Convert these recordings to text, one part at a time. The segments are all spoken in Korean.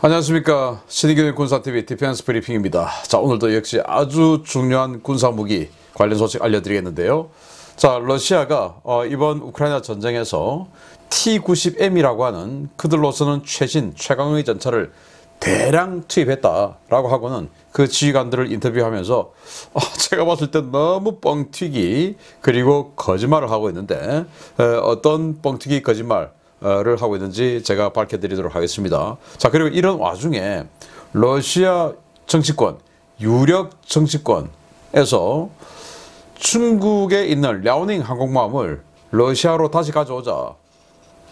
안녕하십니까. 신의균 군사TV 디펜스 브리핑입니다. 자, 오늘도 역시 아주 중요한 군사무기 관련 소식 알려드리겠는데요. 자, 러시아가 이번 우크라이나 전쟁에서 T-90M이라고 하는 그들로서는 최강의 전차를 대량 투입했다라고 하고는 그 지휘관들을 인터뷰하면서 제가 봤을 때 너무 뻥튀기 그리고 거짓말을 하고 있는데 어떤 뻥튀기 거짓말을 하고 있는지 제가 밝혀드리도록 하겠습니다. 자, 그리고 이런 와중에 러시아 정치권, 유력 정치권에서 중국에 있는 랴오닝 항공모함을 러시아로 다시 가져오자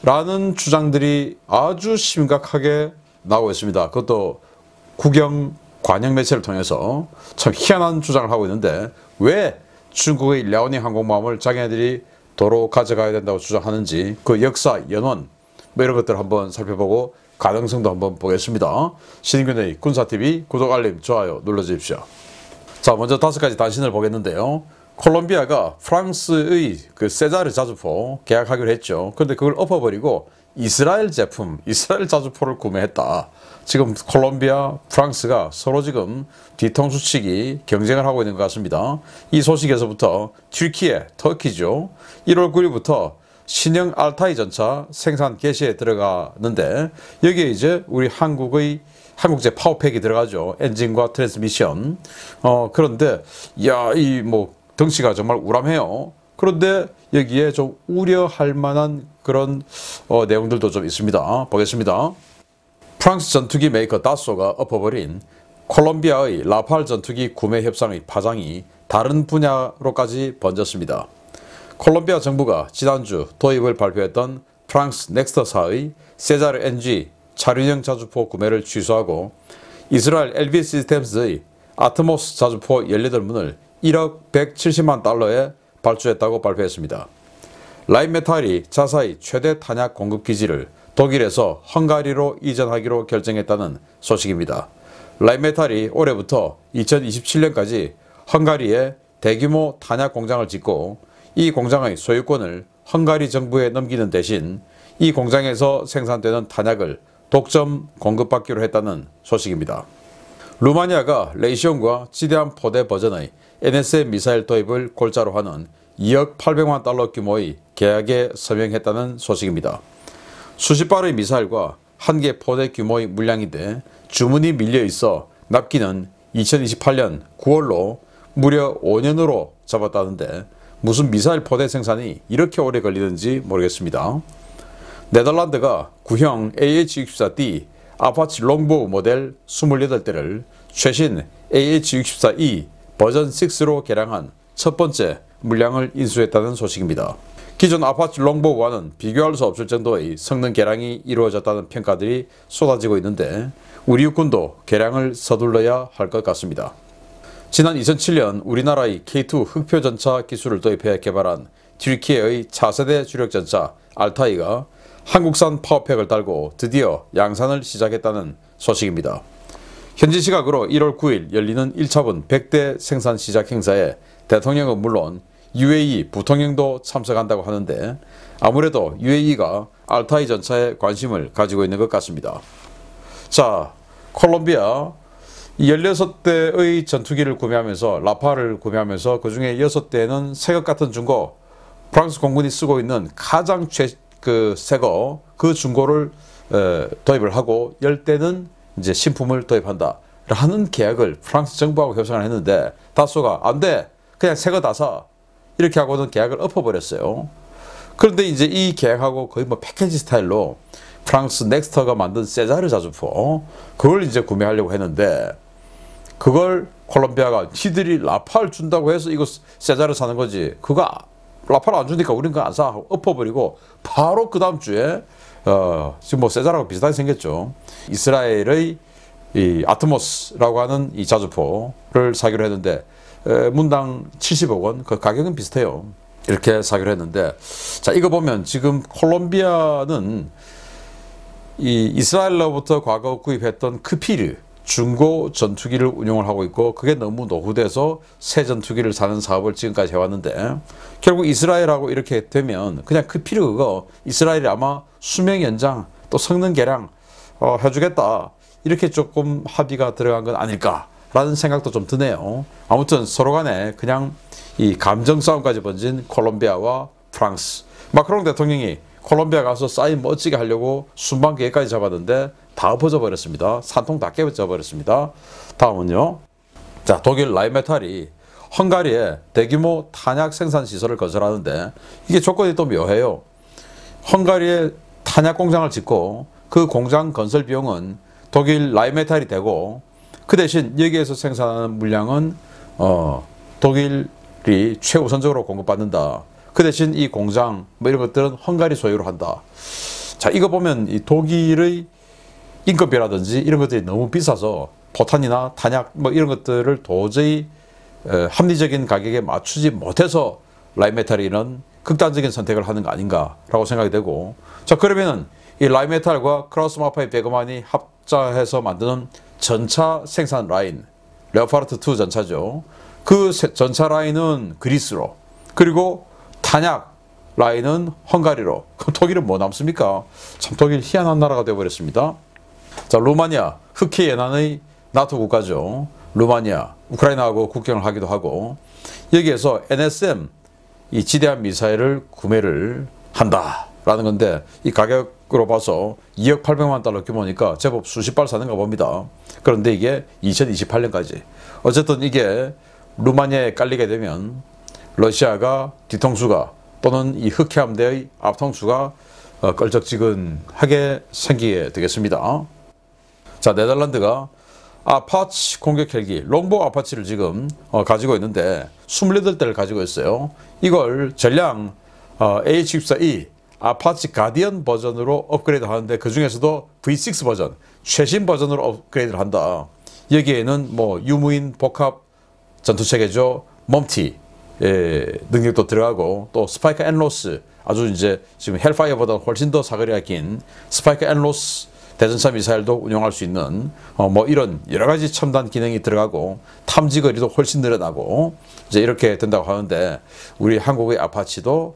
라는 주장들이 아주 심각하게 나오고 있습니다. 그것도 국영 관영 매체를 통해서 참 희한한 주장을 하고 있는데, 왜 중국의 랴오닝 항공모함을 자기네들이 도로 가져가야 된다고 주장하는지 그 역사 연원 뭐 이런 것들을 한번 살펴보고 가능성도 한번 보겠습니다. 신인균의 군사TV 구독, 알림, 좋아요 눌러주십시오. 자, 먼저 5가지 단신을 보겠는데요. 콜롬비아가 프랑스의 그 세자르 자주포 계약하기로 했죠. 그런데 그걸 엎어버리고 이스라엘 제품, 이스라엘 자주포를 구매했다. 지금 콜롬비아, 프랑스가 서로 지금 뒤통수치기 경쟁을 하고 있는 것 같습니다. 이 소식에서부터 터키죠. 1월 9일부터 신형 알타이 전차 생산 개시에 들어가는데, 여기에 이제 우리 한국제 파워팩이 들어가죠. 엔진과 트랜스미션. 그런데 야, 이 덩치가 정말 우람해요. 그런데 여기에 좀 우려할 만한 그런 내용들도 좀 있습니다. 보겠습니다. 프랑스 전투기 메이커 다소가 엎어버린 콜롬비아의 라팔 전투기 구매 협상의 파장이 다른 분야로까지 번졌습니다. 콜롬비아 정부가 지난주 도입을 발표했던 프랑스 넥스터사의 세자르 NG 차륜형 자주포 구매를 취소하고 이스라엘 LV 시스템스의 아트모스 자주포 18문을 1억 170만 달러에 발주했다고 발표했습니다. 라인메탈이 자사의 최대 탄약 공급 기지를 독일에서 헝가리로 이전하기로 결정했다는 소식입니다. 라인메탈이 올해부터 2027년까지 헝가리에 대규모 탄약 공장을 짓고 이 공장의 소유권을 헝가리 정부에 넘기는 대신 이 공장에서 생산되는 탄약을 독점 공급받기로 했다는 소식입니다. 루마니아가 레이시온과 지대함 포대 버전의 NSM 미사일 도입을 골자로 하는 2억 800만 달러 규모의 계약에 서명했다는 소식입니다. 수십 발의 미사일과 한 개 포대 규모의 물량인데 주문이 밀려 있어 납기는 2028년 9월로 무려 5년으로 잡았다는데, 무슨 미사일 포대 생산이 이렇게 오래 걸리는지 모르겠습니다. 네덜란드가 구형 AH-64D 아파치 롱보우 모델 28대를 최신 AH-64E 버전 6로 개량한 첫 번째 물량을 인수했다는 소식입니다. 기존 아파치 롱보우와는 비교할 수 없을 정도의 성능 개량이 이루어졌다는 평가들이 쏟아지고 있는데, 우리 육군도 개량을 서둘러야 할 것 같습니다. 지난 2007년 우리나라의 K2 흑표전차 기술을 도입해 개발한 튀르키예의 차세대 주력전차 알타이가 한국산 파워팩을 달고 드디어 양산을 시작했다는 소식입니다. 현지 시각으로 1월 9일 열리는 1차분 100대 생산 시작 행사에 대통령은 물론 UAE 부통령도 참석한다고 하는데, 아무래도 UAE가 알타이 전차에 관심을 가지고 있는 것 같습니다. 자, 콜롬비아 16대의 전투기를 구매하면서 라팔을 구매하면서 그 중에 6대는 새것 같은 중고, 프랑스 공군이 쓰고 있는 가장 새거 그 중고를 도입을 하고 10대는 이제 신품을 도입한다 라는 계약을 프랑스 정부하고 협상을 했는데, 다소가 안 돼, 그냥 새거 다 사, 이렇게 하고는 계약을 엎어버렸어요. 그런데 이제 이 계약하고 거의 패키지 스타일로 프랑스 넥스터가 만든 세자르 자주포 그걸 이제 구매하려고 했는데, 그걸 콜롬비아가 니들이 라팔 준다고 해서 이거 세자르 사는 거지, 그거 라팔 안 주니까 우린 그거 안 사 하고 엎어버리고, 바로 그 다음 주에 지금 세자르하고 비슷하게 생겼죠. 이스라엘의 이 아트모스라고 하는 이 자주포를 사기로 했는데, 문당 70억 원, 그 가격은 비슷해요. 이렇게 사기로 했는데, 자, 이거 보면 지금 콜롬비아는 이 이스라엘로부터 과거 구입했던 크피르 중고 전투기를 운용을 하고 있고, 그게 너무 노후돼서 새 전투기를 사는 사업을 지금까지 해왔는데, 결국 이스라엘하고 이렇게 되면 그냥 크피르 그거 이스라엘이 아마 수명 연장 또 성능 개량 해주겠다 이렇게 조금 합의가 들어간 건 아닐까라는 생각도 좀 드네요. 아무튼 서로 간에 그냥 이 감정 싸움까지 번진 콜롬비아와 프랑스. 마크롱 대통령이 콜롬비아 가서 사인 멋지게 하려고 순방 계획까지 잡았는데 다 엎어져 버렸습니다. 산통 다 깨져 버렸습니다. 다음은요. 자, 독일 라인메탈이 헝가리에 대규모 탄약 생산 시설을 건설하는데 이게 조건이 또 묘해요. 헝가리에 탄약 공장을 짓고 그 공장 건설 비용은 독일 라인메탈이 되고 그 대신 여기에서 생산하는 물량은 독일이 최우선적으로 공급받는다. 그 대신 이 공장 뭐 이런 것들은 헝가리 소유로 한다. 자, 이거 보면 이 독일의 인건비라든지 이런 것들이 너무 비싸서 포탄이나 탄약 뭐 이런 것들을 도저히 합리적인 가격에 맞추지 못해서 라인메탈이 이런 극단적인 선택을 하는 거 아닌가라고 생각이 되고, 자, 그러면은 이 라인메탈과 크라우스마파이 베그만이 합작해서 만드는 전차 생산 라인, 레오파르트 2 전차죠. 그 전차 라인은 그리스로, 그리고 탄약 라인은 헝가리로. 그럼 독일은 뭐 남습니까? 참 독일 희한한 나라가 되어버렸습니다. 자, 루마니아, 흑해 연안의 나토 국가죠. 루마니아, 우크라이나하고 국경을 하기도 하고, 여기에서 NSM, 이 지대한 미사일을 구매를 한다라는 건데, 이 가격으로 봐서 2억 800만 달러 규모니까 제법 수십 발 사는가 봅니다. 그런데 이게 2028년까지. 어쨌든 이게 루마니아에 깔리게 되면 러시아가 뒤통수가 또는 이 흑해 함대의 앞통수가 껄쩍지근하게 생기게 되겠습니다. 자, 네덜란드가 아파치 공격 헬기 롱보 아파치를 지금 가지고 있는데 28대를 가지고 있어요. 이걸 전량 AH-64E 아파치 가디언 버전으로 업그레이드 하는데, 그 중에서도 V6 버전 최신 버전으로 업그레이드를 한다. 여기에는 뭐 유무인 복합 전투체계죠. 멈티 능력도 들어가고, 또 스파이크 앤로스, 아주 이제 지금 헬파이어보다 훨씬 더 사거리가 긴 스파이크 앤로스 대전차 미사일도 운용할 수 있는 뭐 이런 여러 가지 첨단 기능이 들어가고, 탐지 거리도 훨씬 늘어나고 이제 이렇게 된다고 하는데, 우리 한국의 아파치도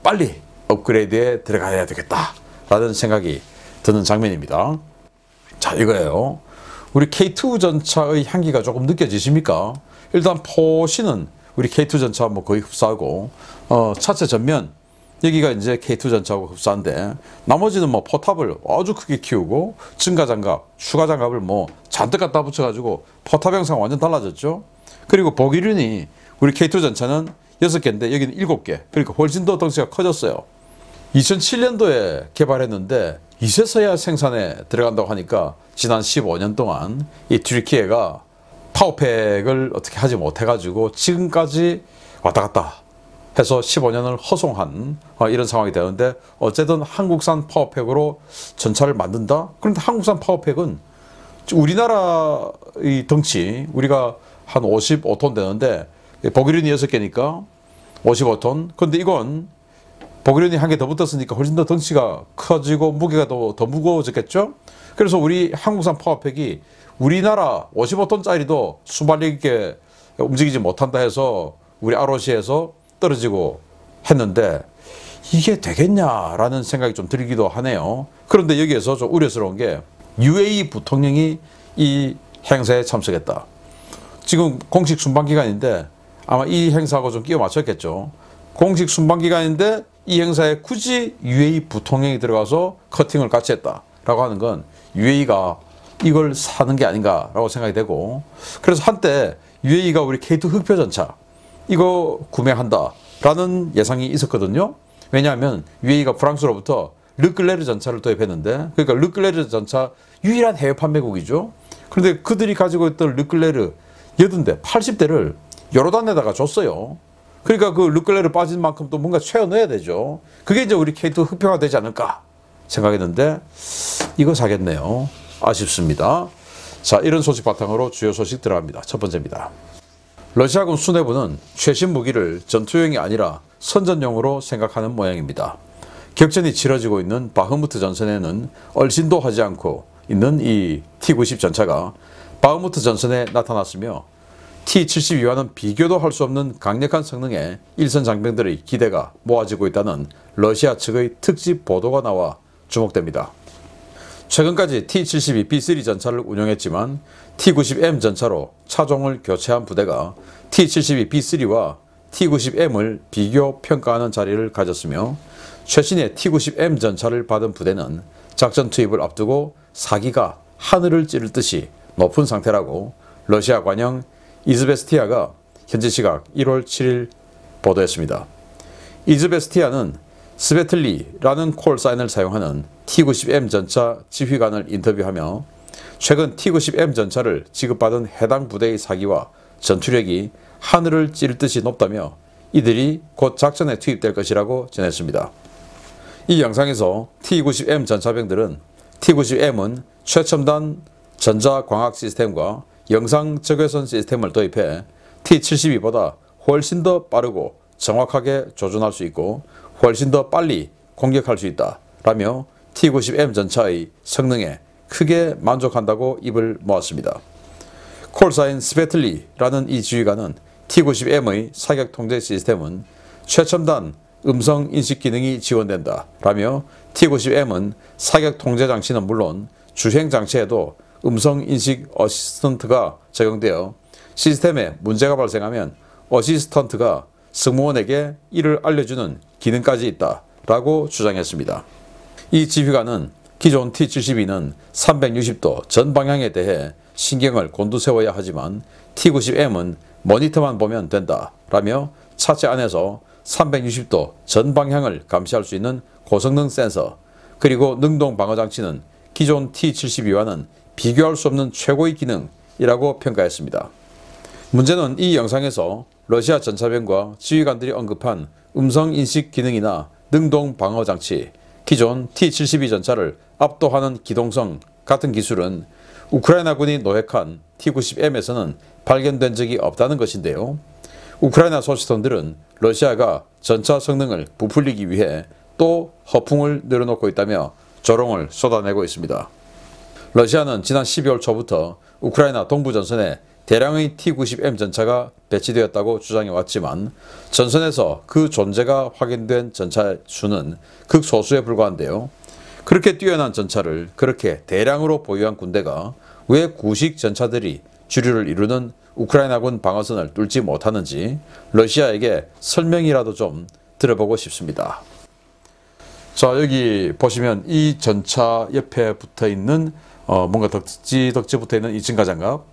빨리 업그레이드에 들어가야 되겠다라는 생각이 드는 장면입니다. 자, 이거예요. 우리 K2 전차의 향기가 조금 느껴지십니까? 일단 포시는 우리 K2 전차 뭐 거의 흡사하고, 차체 전면 여기가 이제 K2 전차하고 흡사한데, 나머지는 뭐 포탑을 아주 크게 키우고 증가 장갑, 추가 장갑을 뭐 잔뜩 갖다 붙여가지고 포탑 형상 완전 달라졌죠. 그리고 보기륜이 우리 K2 전차는 6개인데 여기는 7개. 그러니까 훨씬 더 덩치가 커졌어요. 2007년도에 개발했는데 이제서야 생산에 들어간다고 하니까 지난 15년 동안 이 튀르키예가 파워팩을 어떻게 하지 못해가지고 지금까지 왔다 갔다 해서 15년을 허송한 이런 상황이 되는데, 어쨌든 한국산 파워팩으로 전차를 만든다? 그런데 한국산 파워팩은 우리나라의 덩치, 우리가 한 55톤 되는데 보기륜이 6개니까 55톤. 근데 이건 보기륜이 한 개 더 붙었으니까 훨씬 더 덩치가 커지고 무게가 더 무거워졌겠죠? 그래서 우리 한국산 파워팩이 우리나라 55톤짜리도 순발력 있게 움직이지 못한다 해서 우리 ROC에서 떨어지고 했는데, 이게 되겠냐라는 생각이 좀 들기도 하네요. 그런데 여기에서 좀 우려스러운 게 UAE 부통령이 이 행사에 참석했다. 지금 공식 순방기간인데 아마 이 행사하고 좀 끼워 맞췄겠죠. 공식 순방기간인데 이 행사에 굳이 UAE 부통령이 들어가서 커팅을 같이 했다라고 하는 건 UAE가 이걸 사는 게 아닌가라고 생각이 되고, 그래서 한때 UAE가 우리 K2 흑표 전차 이거 구매한다라는 예상이 있었거든요. 왜냐하면 UAE가 프랑스로부터 르클레르 전차를 도입했는데, 그러니까 르클레르 전차 유일한 해외 판매국이죠. 그런데 그들이 가지고 있던 르클레르 80대, 80대를 요르단에다가 줬어요. 그러니까 그 르클레르 빠진 만큼 또 뭔가 채워 넣어야 되죠. 그게 이제 우리 K2 흑표가 되지 않을까 생각했는데 이거 사겠네요. 아쉽습니다. 자, 이런 소식 바탕으로 주요 소식 들어갑니다. 첫 번째입니다. 러시아군 수뇌부는 최신 무기를 전투용이 아니라 선전용으로 생각하는 모양입니다. 격전이 치러지고 있는 바흐무트 전선에는 얼씬도 하지 않고 있는 이 T-90 전차가 바흐무트 전선에 나타났으며, T-72와는 비교도 할 수 없는 강력한 성능의 일선 장병들의 기대가 모아지고 있다는 러시아 측의 특집 보도가 나와 주목됩니다. 최근까지 T-72B3 전차를 운용했지만 T-90M 전차로 차종을 교체한 부대가 T-72B3와 T-90M을 비교 평가하는 자리를 가졌으며 최신의 T-90M 전차를 받은 부대는 작전 투입을 앞두고 사기가 하늘을 찌를 듯이 높은 상태라고 러시아 관영 이즈베스티아가 현지 시각 1월 7일 보도했습니다. 이즈베스티아는 스베틀리라는 콜사인을 사용하는 T-90M 전차 지휘관을 인터뷰하며 최근 T-90M 전차를 지급받은 해당 부대의 사기와 전투력이 하늘을 찌를 듯이 높다며 이들이 곧 작전에 투입될 것이라고 전했습니다. 이 영상에서 T-90M 전차병들은 T-90M은 최첨단 전자광학 시스템과 영상 적외선 시스템을 도입해 T-72보다 훨씬 더 빠르고 정확하게 조준할 수 있고 훨씬 더 빨리 공격할 수 있다 라며 T-90M 전차의 성능에 크게 만족한다고 입을 모았습니다. 콜사인 스베틀리라는 이 지휘관은 T-90M의 사격 통제 시스템은 최첨단 음성 인식 기능이 지원된다 라며 T-90M은 사격 통제 장치는 물론 주행 장치에도 음성 인식 어시스턴트가 적용되어 시스템에 문제가 발생하면 어시스턴트가 승무원에게 이를 알려주는 기능까지 있다 라고 주장했습니다. 이 지휘관은 기존 T-72는 360도 전 방향에 대해 신경을 곤두세워야 하지만 T-90M은 모니터만 보면 된다 라며 차체 안에서 360도 전 방향을 감시할 수 있는 고성능 센서 그리고 능동 방어 장치는 기존 T-72와는 비교할 수 없는 최고의 기능이라고 평가했습니다. 문제는 이 영상에서 러시아 전차병과 지휘관들이 언급한 음성인식 기능이나 능동 방어 장치, 기존 T-72 전차를 압도하는 기동성 같은 기술은 우크라이나군이 노획한 T-90M에서는 발견된 적이 없다는 것인데요. 우크라이나 소식통들은 러시아가 전차 성능을 부풀리기 위해 또 허풍을 늘어놓고 있다며 조롱을 쏟아내고 있습니다. 러시아는 지난 12월 초부터 우크라이나 동부 전선에 대량의 T-90M 전차가 배치되었다고 주장해왔지만 전선에서 그 존재가 확인된 전차 수는 극소수에 불과한데요. 그렇게 뛰어난 전차를 그렇게 대량으로 보유한 군대가 왜 구식 전차들이 주류를 이루는 우크라이나군 방어선을 뚫지 못하는지 러시아에게 설명이라도 좀 들어보고 싶습니다. 자, 여기 보시면 이 전차 옆에 붙어있는 뭔가 덕지 붙어있는 이 증가장갑,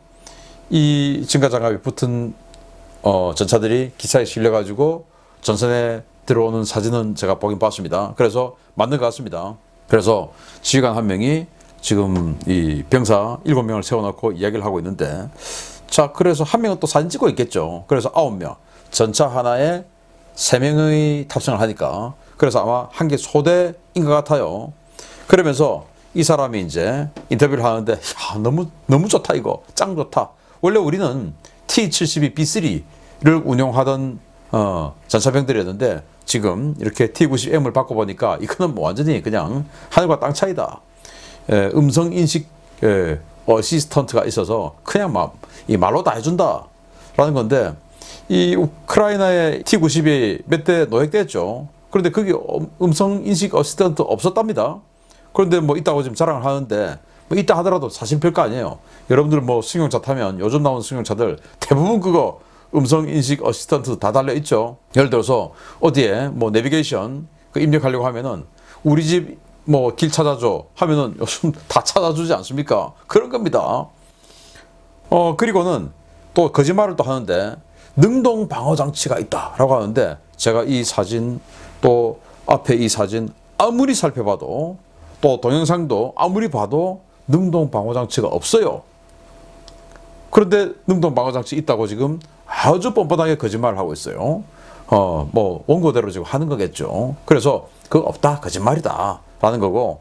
이 증가장갑이 붙은 전차들이 기차에 실려가지고 전선에 들어오는 사진은 제가 보긴 봤습니다. 그래서 맞는 것 같습니다. 그래서 지휘관 한 명이 지금 이 병사 7명을 세워놓고 이야기를 하고 있는데, 자, 그래서 한 명은 또 사진 찍고 있겠죠. 그래서 9명, 전차 하나에 3명의 탑승을 하니까, 그래서 아마 한 개 소대인 것 같아요. 그러면서 이 사람이 이제 인터뷰를 하는데, 야, 너무 좋다, 이거. 짱 좋다. 원래 우리는 T-72B3를 운용하던 전차병들이었는데 지금 이렇게 T-90M을 바꿔보니까 이거는 뭐 완전히 그냥 하늘과 땅 차이다. 음성 인식 어시스턴트가 있어서 그냥 이 말로 다 해준다 라는 건데, 이 우크라이나의 T-90이 몇 대 노획됐죠. 그런데 그게 음성 인식 어시스턴트 없었답니다. 그런데 뭐 있다고 지금 자랑을 하는데, 뭐 있다 하더라도 사실 별거 아니에요. 여러분들 뭐 승용차 타면 요즘 나오는 승용차들 대부분 그거 음성 인식 어시스턴트 다 달려 있죠. 예를 들어서 어디에 뭐 내비게이션 그 입력하려고 하면은 우리 집 뭐 길 찾아줘 하면은 요즘 다 찾아주지 않습니까? 그런 겁니다. 그리고는 또 거짓말을 또 하는데 능동 방어 장치가 있다라고 하는데, 제가 이 사진 또 앞에 이 사진 아무리 살펴봐도 또 동영상도 아무리 봐도 능동 방어 장치가 없어요. 그런데 능동 방어 장치 있다고 지금 아주 뻔뻔하게 거짓말을 하고 있어요. 뭐 원고대로 지금 하는 거겠죠. 그래서 그거 없다, 거짓말이다 라는 거고,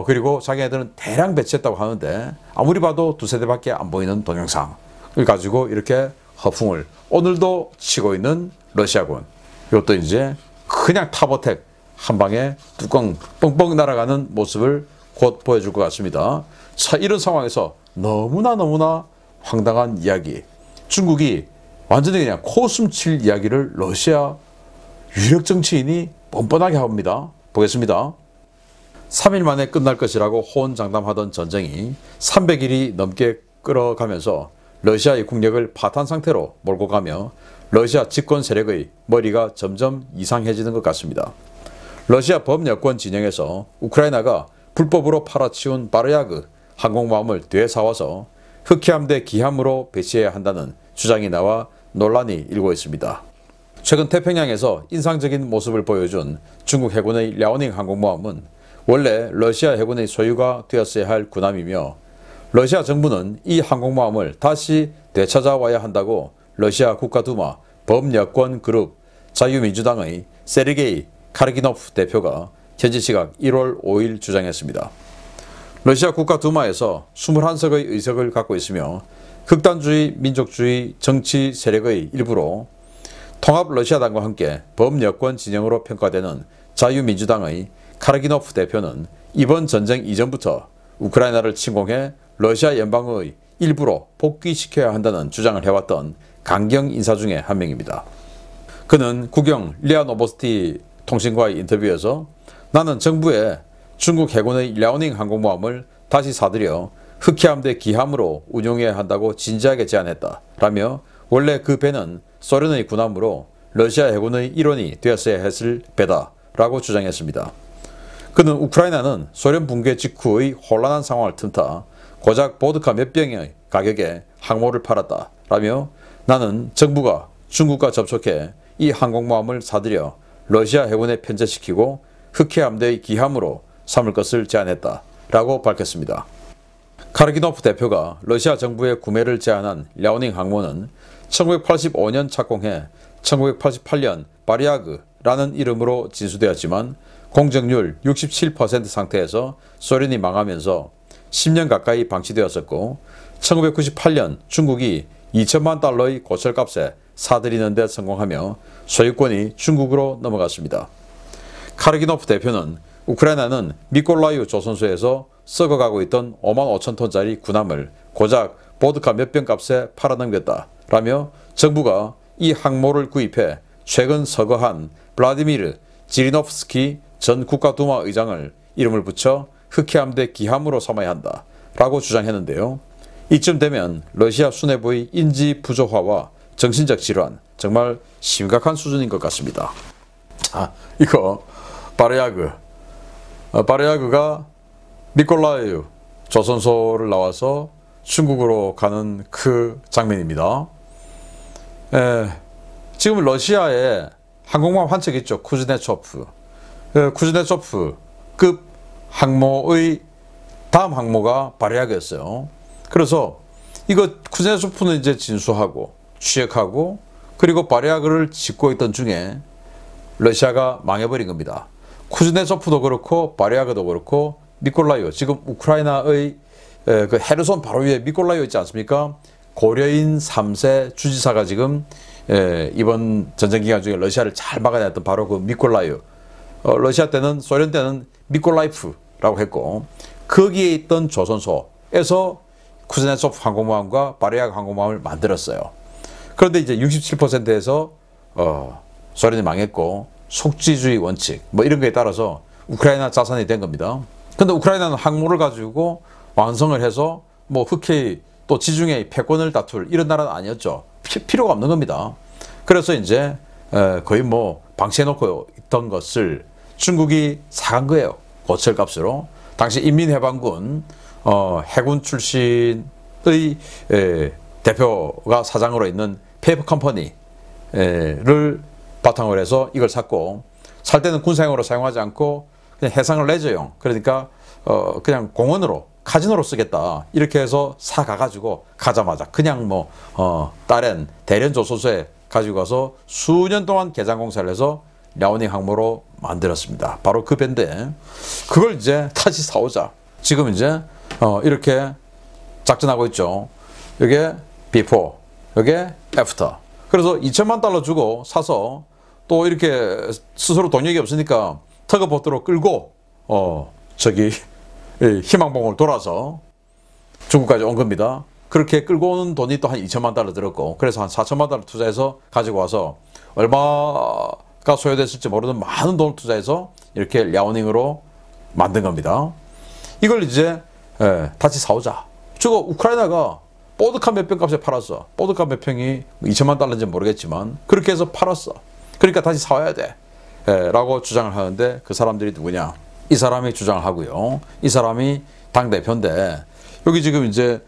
그리고 자기네들은 대량 배치했다고 하는데 아무리 봐도 두세 대밖에 안 보이는 동영상을 가지고 이렇게 허풍을 오늘도 치고 있는 러시아군. 이것도 이제 그냥 탑어택 한 방에 뚜껑 뻥뻥 날아가는 모습을 곧 보여줄 것 같습니다. 자, 이런 상황에서 너무나 황당한 이야기, 중국이 완전히 그냥 코숨칠 이야기를 러시아 유력 정치인이 뻔뻔하게 합니다. 보겠습니다. 3일 만에 끝날 것이라고 호언장담하던 전쟁이 300일이 넘게 끌어가면서 러시아의 국력을 파탄 상태로 몰고 가며 러시아 집권 세력의 머리가 점점 이상해지는 것 같습니다. 러시아 범여권 진영에서 우크라이나가 불법으로 팔아치운 바르야그 항공모함을 되사와서 흑해함대 기함으로 배치해야 한다는 주장이 나와 논란이 일고 있습니다. 최근 태평양에서 인상적인 모습을 보여준 중국 해군의 랴오닝 항공모함은 원래 러시아 해군의 소유가 되었어야 할 군함이며 러시아 정부는 이 항공모함을 다시 되찾아와야 한다고 러시아 국가두마 범여권 그룹 자유민주당의 세르게이 카르기노프 대표가 현지 시각 1월 5일 주장했습니다. 러시아 국가두마에서 21석의 의석을 갖고 있으며 극단주의 민족주의 정치 세력의 일부로 통합 러시아당과 함께 범여권 진영으로 평가되는 자유민주당의 카르기노프 대표는 이번 전쟁 이전부터 우크라이나를 침공해 러시아 연방의 일부로 복귀시켜야 한다는 주장을 해왔던 강경 인사 중에 한 명입니다. 그는 국영 리아 노보스티 통신과의 인터뷰에서 나는 정부에 중국 해군의 랴오닝 항공모함을 다시 사들여 흑해함대 기함으로 운용해야 한다고 진지하게 제안했다 라며 원래 그 배는 소련의 군함으로 러시아 해군의 일원이 되었어야 했을 배다 라고 주장했습니다. 그는 우크라이나는 소련 붕괴 직후의 혼란한 상황을 틈타 고작 보드카 몇 병의 가격에 항모를 팔았다 라며 나는 정부가 중국과 접촉해 이 항공모함을 사들여 러시아 해군에 편제시키고 흑해함대의 기함으로 삼을 것을 제안했다 라고 밝혔습니다. 카르기노프 대표가 러시아 정부의 구매를 제안한 랴오닝 항모는 1985년 착공해 1988년 바리아그라는 이름으로 진수되었지만 공정률 67% 상태에서 소련이 망하면서 10년 가까이 방치되었었고 1998년 중국이 2천만 달러의 고철값에 사들이는 데 성공하며 소유권이 중국으로 넘어갔습니다. 카르기노프 대표는 우크라이나는 미콜라이우 조선소에서 썩어가고 있던 5만 5천 톤짜리 군함을 고작 보드카 몇 병 값에 팔아넘겼다 라며 정부가 이 항모를 구입해 최근 서거한 블라디미르 지리노프스키 전 국가두마 의장을 이름을 붙여 흑해함대 기함으로 삼아야 한다 라고 주장했는데요. 이쯤 되면 러시아 수뇌부의 인지 부조화와 정신적 질환 정말 심각한 수준인 것 같습니다. 이거 바르야그가 미콜라이우 조선소를 나와서 중국으로 가는 그 장면입니다. 지금 러시아에 항공모함 한 척 있죠. 쿠즈네초프. 쿠즈네초프급 항모의 다음 항모가 바르야그였어요. 그래서 이거 쿠즈네초프는 이제 진수하고 취역하고 그리고 바르야그를 짓고 있던 중에 러시아가 망해버린 겁니다. 쿠즈네초프도 그렇고 바르야그도 그렇고 미콜라이오 지금 우크라이나의 그 헤르손 바로 위에 미콜라이오 있지 않습니까? 고려인 3세 주지사가 지금 이번 전쟁 기간 중에 러시아를 잘 막아냈던 바로 그 미콜라이오. 러시아 때는 소련 때는 미콜라이프라고 했고 거기에 있던 조선소에서 쿠즈네초프 항공모함과 바르야그 항공모함을 만들었어요. 그런데 이제 67%에서 소련이 망했고 속지주의 원칙 뭐 이런 거에 따라서 우크라이나 자산이 된 겁니다. 근데 우크라이나는 항모를 가지고 완성을 해서 뭐 흑해의 또 지중해의 패권을 다툴 이런 나라는 아니었죠. 필요가 없는 겁니다. 그래서 이제 거의 뭐 방치해놓고 있던 것을 중국이 사간 거예요. 고철값으로. 당시 인민해방군 해군 출신의 대표가 사장으로 있는 페이퍼 컴퍼니를 바탕으로 해서 이걸 샀고 살 때는 군사용으로 사용하지 않고 그냥 해상을 레저용 그러니까 그냥 공원으로 카지노로 쓰겠다 이렇게 해서 사가가지고 가자마자 그냥 뭐 다른 대련 조선소에 가지고 가서 수년 동안 개장 공사를 해서 랴오닝 항모로 만들었습니다. 바로 그 배인데 그걸 이제 다시 사오자. 지금 이제 이렇게 작전하고 있죠. 이게 before, 이게 after. 그래서 2천만 달러 주고 사서 또 이렇게 스스로 동력이 없으니까 터그보트로 끌고 저기 희망봉을 돌아서 중국까지 온 겁니다. 그렇게 끌고 오는 돈이 또 한 2천만 달러 들었고 그래서 한 4천만 달러 투자해서 가지고 와서 얼마가 소요됐을지 모르는 많은 돈을 투자해서 이렇게 랴오닝으로 만든 겁니다. 이걸 이제 다시 사오자. 저거 우크라이나가 보드카 몇 평 값에 팔았어. 보드카 몇 평이 2천만 달러인지 모르겠지만 그렇게 해서 팔았어. 그러니까 다시 사와야 돼. 라고 주장을 하는데 그 사람들이 누구냐? 이 사람이 주장을 하고요. 이 사람이 당대표인데 여기 지금 이제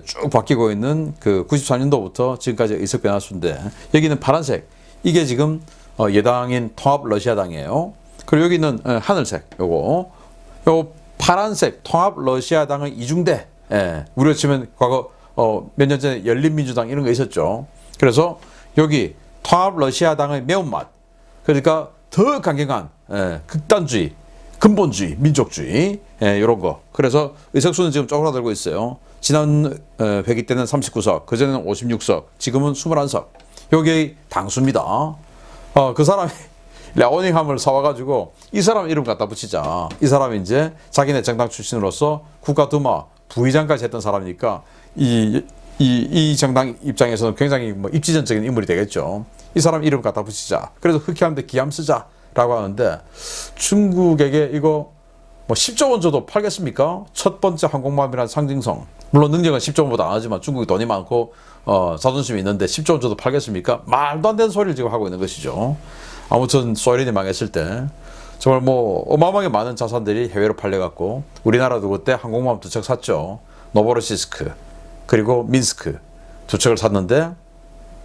쭉 바뀌고 있는 그 94년도부터 지금까지 의석 변화수인데 여기는 파란색. 이게 지금 여당인 통합 러시아당이에요. 그리고 여기는 하늘색. 요거 파란색 통합 러시아당의 이중대. 우리가 치면 과거 몇 년 전에 열린민주당 이런 거 있었죠. 그래서 여기 통합 러시아당의 매운맛. 그러니까 더 강경한 극단주의, 근본주의, 민족주의 이런 거. 그래서 의석수는 지금 쪼그라들고 있어요. 지난 회기 때는 39석, 그전에는 56석, 지금은 21석. 여기 당수입니다. 그 사람이 랴오닝함을 사와가지고 이 사람 이름 갖다 붙이자. 이 사람이 이제 자기네 정당 출신으로서 국가두마 부의장까지 했던 사람이니까 이 정당 입장에서는 굉장히 뭐 입지전적인 인물이 되겠죠. 이 사람 이름 갖다 붙이자. 그래서 흑해하는데 기함 쓰자라고 하는데 중국에게 이거 뭐 10조 원 줘도 팔겠습니까? 첫 번째 항공모함이라는 상징성. 물론 능력은 10조 원보다 안 하지만 중국이 돈이 많고 자존심이 있는데 10조 원 줘도 팔겠습니까? 말도 안 되는 소리를 지금 하고 있는 것이죠. 아무튼 소련이 망했을 때 정말 뭐 어마어마하게 많은 자산들이 해외로 팔려갔고 우리나라도 그때 항공모함 2척 샀죠. 노보로시스크 그리고 민스크 2척을 샀는데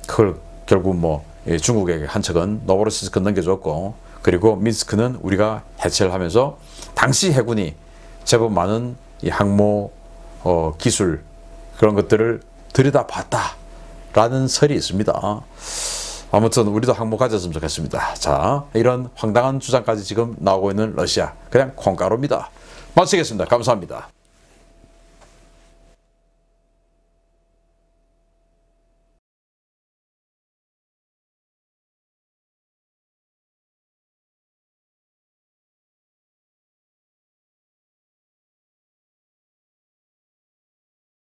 그걸 결국 뭐 중국에게 한 척은 노보로시스크 넘겨줬고 그리고 민스크는 우리가 해체를 하면서 당시 해군이 제법 많은 이 항모 기술 그런 것들을 들여다봤다라는 설이 있습니다. 아무튼 우리도 항모 가졌으면 좋겠습니다. 자, 이런 황당한 주장까지 지금 나오고 있는 러시아 그냥 콩가루입니다. 마치겠습니다. 감사합니다.